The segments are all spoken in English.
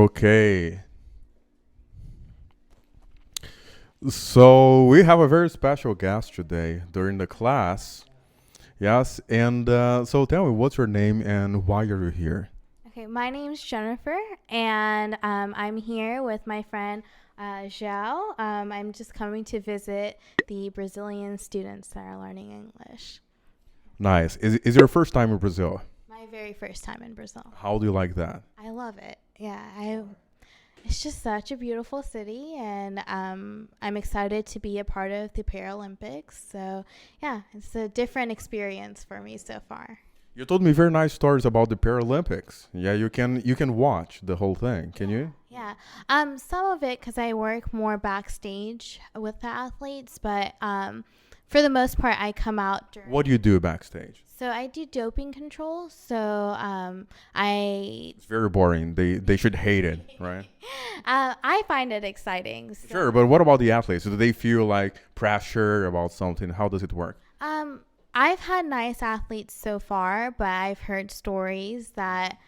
Okay. So we have a very special guest today during the class. Yes, and so tell me, what's your name and why are you here? Okay, my name's Jennifer, and I'm here with my friend Zhao. I'm just coming to visit the Brazilian students that are learning English. Nice. Is your first time in Brazil? My very first time in Brazil. How do you like that? I love it. Yeah, it's just such a beautiful city, and I'm excited to be a part of the Paralympics. So yeah, it's a different experience for me so far. You told me very nice stories about the Paralympics. Yeah, you can watch the whole thing. Can you? Yeah. Some of it because I work more backstage with the athletes, but for the most part, I come out during. What do you do backstage? So I do doping control. So I. It's very boring. They should hate it, right? I find it exciting. So. Sure, but what about the athletes? Do they feel like pressure about something? How does it work? I've had nice athletes so far, but I've heard stories that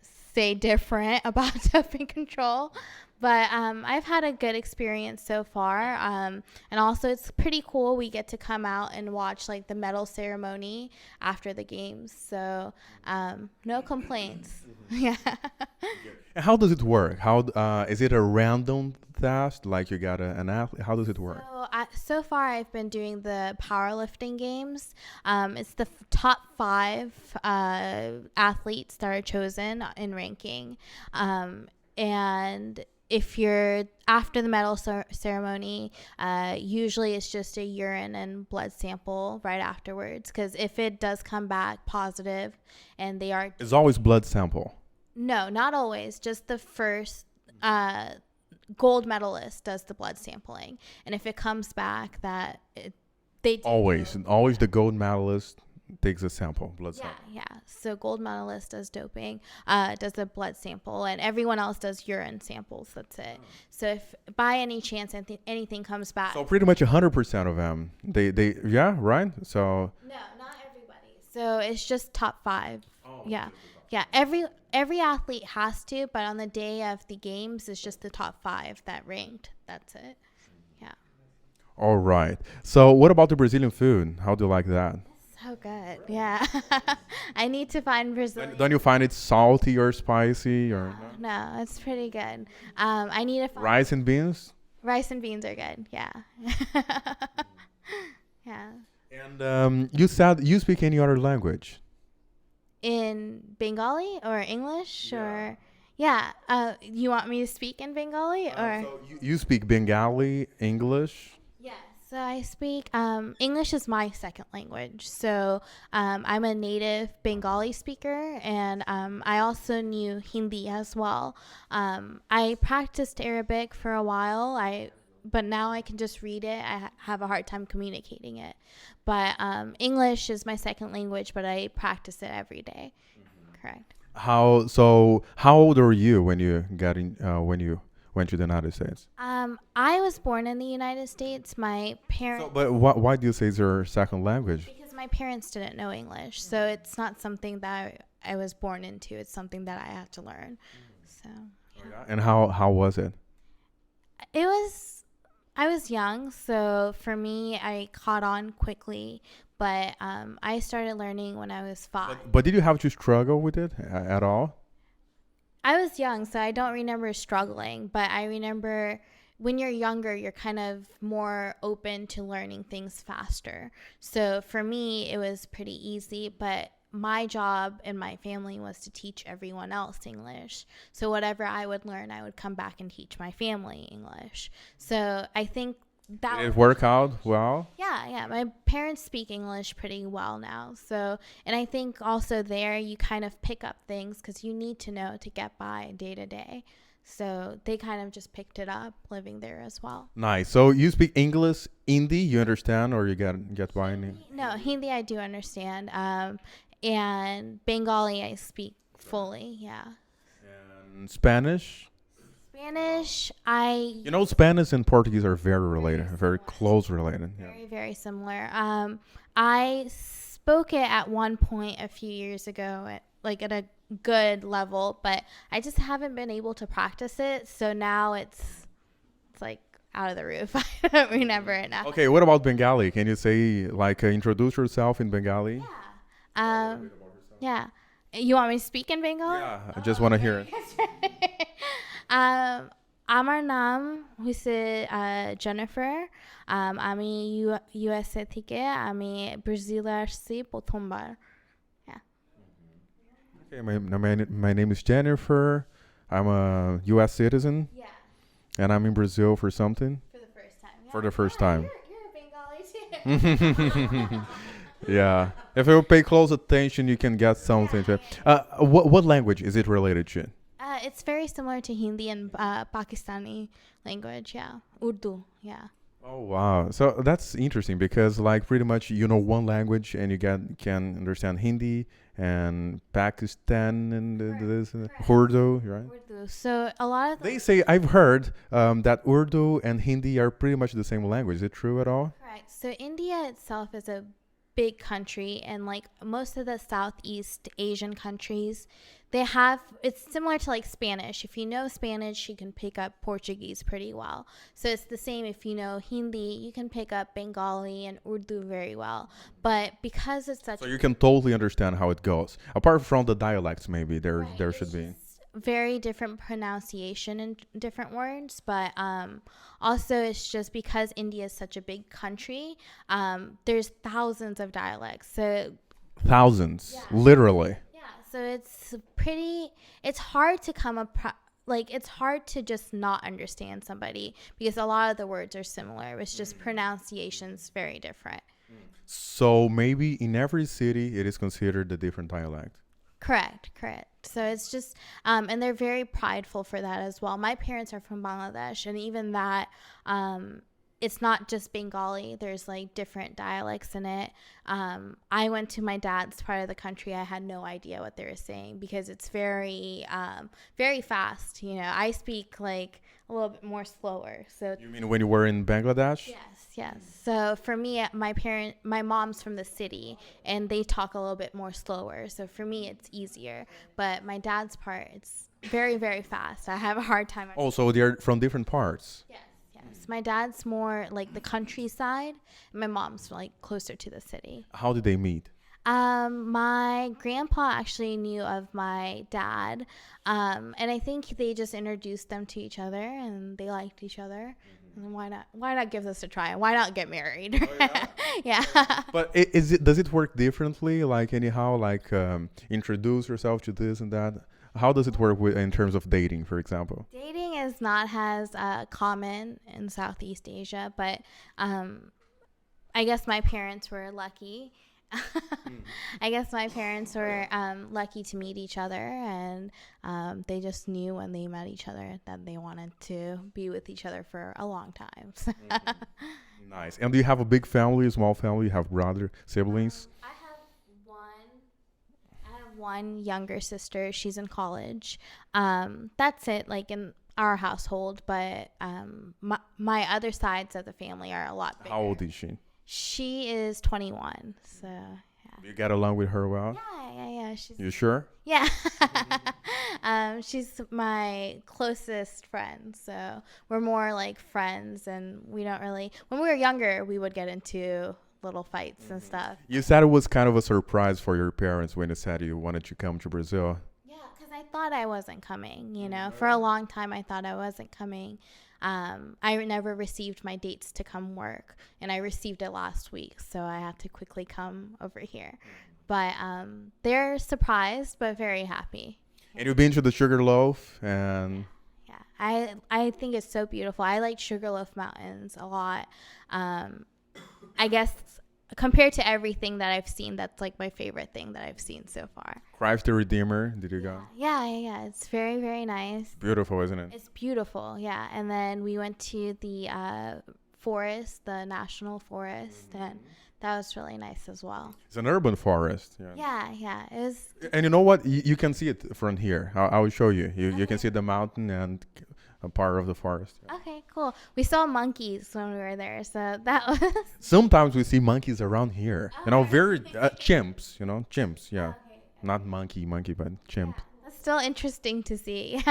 say different about doping control. But I've had a good experience so far. And also it's pretty cool. We get to come out and watch like the medal ceremony after the games. So no complaints. Yeah. And how does it work? How is it a random test? Like you got an athlete? How does it work? So far, I've been doing the powerlifting games. It's the top 5 athletes that are chosen in ranking. And if you're after the medal ceremony, usually it's just a urine and blood sample right afterwards. Because if it does come back positive and they are... It's always blood sample. No, not always. Just the first gold medalist does the blood sampling. And if it comes back that they... Always the gold medalist takes a sample, blood sample. Yeah. So gold medalist does doping, does a blood sample, and everyone else does urine samples. That's it. So if by any chance anything comes back... So pretty much 100% of them, they yeah, right? So... No, not everybody. So it's just top 5. Oh, yeah. Yeah, every athlete has to, but on the day of the games, it's just the top 5 that ranked. That's it. Yeah. All right. So what about the Brazilian food? How do you like that? So good. Yeah. I need to find Brazilian. Don't you find it salty or spicy or no? No, it's pretty good. I need to find rice and beans? Rice and beans are good. Yeah. Yeah. And you said you speak any other language? In Bengali or English or you want me to speak in Bengali or so you speak Bengali, English? Yeah, so I speak English is my second language. So I'm a native Bengali speaker, and I also knew Hindi as well. I practiced Arabic for a while. But now I can just read it. I have a hard time communicating it. But English is my second language, but I practice it every day. Mm-hmm. Correct. How old are you when you when you went to the United States? I was born in the United States. My parents. But why do you say it's your second language? Because my parents didn't know English, so it's not something that I was born into. It's something that I had to learn. So. Yeah. And how was it? I was young, so for me, I caught on quickly, but I started learning when I was 5. But did you have to struggle with it at all? I was young, so I don't remember struggling, but I remember when you're younger, you're kind of more open to learning things faster. So for me, it was pretty easy, but my job and my family was to teach everyone else English. So whatever I would learn, I would come back and teach my family English. So I think that did it work out well? Yeah. My parents speak English pretty well now. So, and I think also there you kind of pick up things because you need to know to get by day to day. So they kind of just picked it up living there as well. Nice. So you speak English, Hindi, you understand, or you get by any? No, Hindi I do understand. And Bengali I speak fully, yeah. And Spanish? Spanish, Spanish and Portuguese are very related, very close related. Very, very similar. I spoke it at one point a few years ago at a good level, but I just haven't been able to practice it. So now it's like out of the roof. I don't remember it now. Okay, what about Bengali? Can you say, like, introduce yourself in Bengali? Yeah. Yeah. You want me to speak in Bengali? Yeah, I just want to hear it. আমার নাম হইছে Jennifer আমি USA থেকে আমি ব্রাজিলে আসছি প্রথমবার Okay, my name is Jennifer. I'm a U.S. citizen, Yeah, and I'm in Brazil for something. for the first time. For the first time. You're a Bengali too. Yeah, if you pay close attention, you can get something. What language is it related to? It's very similar to Hindi and Pakistani language, yeah. Urdu, yeah. Oh wow! So that's interesting because like pretty much you know one language and you can understand Hindi and Pakistan and this and Urdu, right? Urdu. So a lot of They say I've heard that Urdu and Hindi are pretty much the same language. Is it true at all? correct. So India itself is a big country, and like most of the Southeast Asian countries, they have, it's similar to like Spanish. If you know Spanish, you can pick up Portuguese pretty well. So it's the same if you know Hindi, you can pick up Bengali and Urdu very well. But because it's such So you can totally understand how it goes. Apart from the dialects, maybe there Right, should be. it's just very different pronunciation in different words, but also it's just because India is such a big country, there's thousands of dialects. So Thousands, Yeah. literally. yeah, so it's hard to come up like it's hard to just not understand somebody because a lot of the words are similar. It's just pronunciation's very different. So maybe in every city it is considered a different dialect. Correct. So it's just, and they're very prideful for that as well. My parents are from Bangladesh, and even that, it's not just Bengali. There's like different dialects in it. I went to my dad's part of the country. I had no idea what they were saying because it's very fast. You know, I speak like a little bit more slower. So You mean when you were in Bangladesh? Yes. So for me, my mom's from the city, and they talk a little bit more slower. So for me, it's easier. But my dad's part, it's very, very fast. I have a hard time. Oh, so they're from different parts. Yes. My dad's more like the countryside, and my mom's like closer to the city. How did they meet? My grandpa actually knew of my dad, and I think they just introduced them to each other, and they liked each other. And why not give this a try? Why not get married? Yeah. But does it work differently? Like anyhow, like introduce yourself to this and that. How does it work in terms of dating, for example? Dating is not as common in Southeast Asia, but I guess my parents were lucky. I guess my parents were lucky to meet each other, and they just knew when they met each other that they wanted to be with each other for a long time. Nice. And do you have a big family, a small family? You have brother, siblings? I have one younger sister. She's in college. That's it, like in our household. But my other sides of the family are a lot bigger. How old is she? She is 21. So yeah. You get along with her well? Yeah. She's You sure? yeah. She's my closest friend. So we're more like friends, and we don't really. When we were younger, we would get into little fights and stuff. You said it was kind of a surprise for your parents when you said you wanted to come to Brazil. Yeah, because I thought I wasn't coming. You know, for a long time I thought I wasn't coming. I never received my dates to come work, and I received it last week, so I had to quickly come over here. But they're surprised but very happy. And you've been to the Sugarloaf and Yeah, I think it's so beautiful. I like Sugarloaf Mountains a lot. I guess compared to everything that I've seen, that's like my favorite thing that I've seen so far. Christ the Redeemer. Did you go? Yeah. It's very, very nice. Beautiful, isn't it? It's beautiful, yeah. And then we went to the forest, the national forest, and that was really nice as well. It's an urban forest. Yeah. It was. And you know what? You can see it from here. I will show you. You can see the mountain and a part of the forest. Okay, cool. We saw monkeys when we were there, so that was. Sometimes we see monkeys around here. You know, very chimps. You know, chimps. Yeah. Okay. Not monkey, but chimp. That's still interesting to see.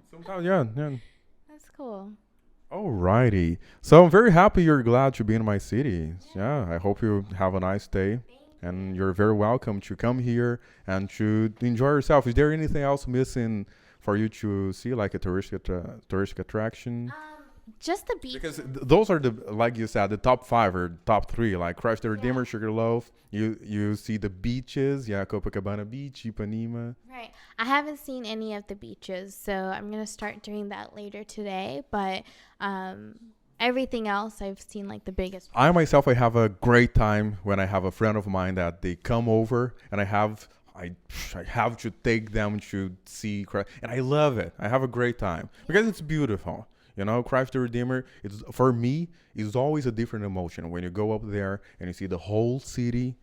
Sometimes, yeah. That's cool. Alrighty. So I'm very happy you're glad to be in my city. Yeah, I hope you have a nice day. And you're very welcome to come here and to enjoy yourself. Is there anything else missing for you to see, like a touristic attraction? Just the beach. Because those are the, like you said, the top 5 or top 3, like Christ the Redeemer, Sugarloaf. You see the beaches, Copacabana Beach, Ipanema. Right. I haven't seen any of the beaches, so I'm going to start doing that later today. But everything else, I've seen like the biggest. I myself, I have a great time when I have a friend of mine that they come over and I have to take them to see Christ. And I love it. I have a great time because it's beautiful. You know, Christ the Redeemer, for me, is always a different emotion. When you go up there and you see the whole city,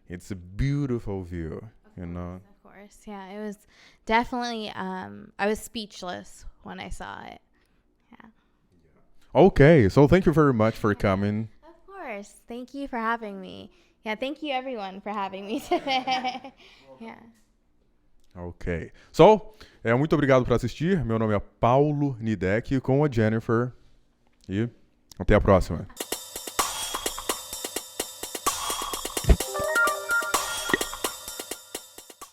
it's a beautiful view, you know. Of course, yeah. It was definitely, I was speechless when I saw it. Yeah. Okay, so thank you very much for coming. Of course. Thank you for having me. Yeah, thank you everyone for having me today. Yeah. Ok. So, muito obrigado por assistir. Meu nome é Paulo Nidek com a Jennifer. E até a próxima.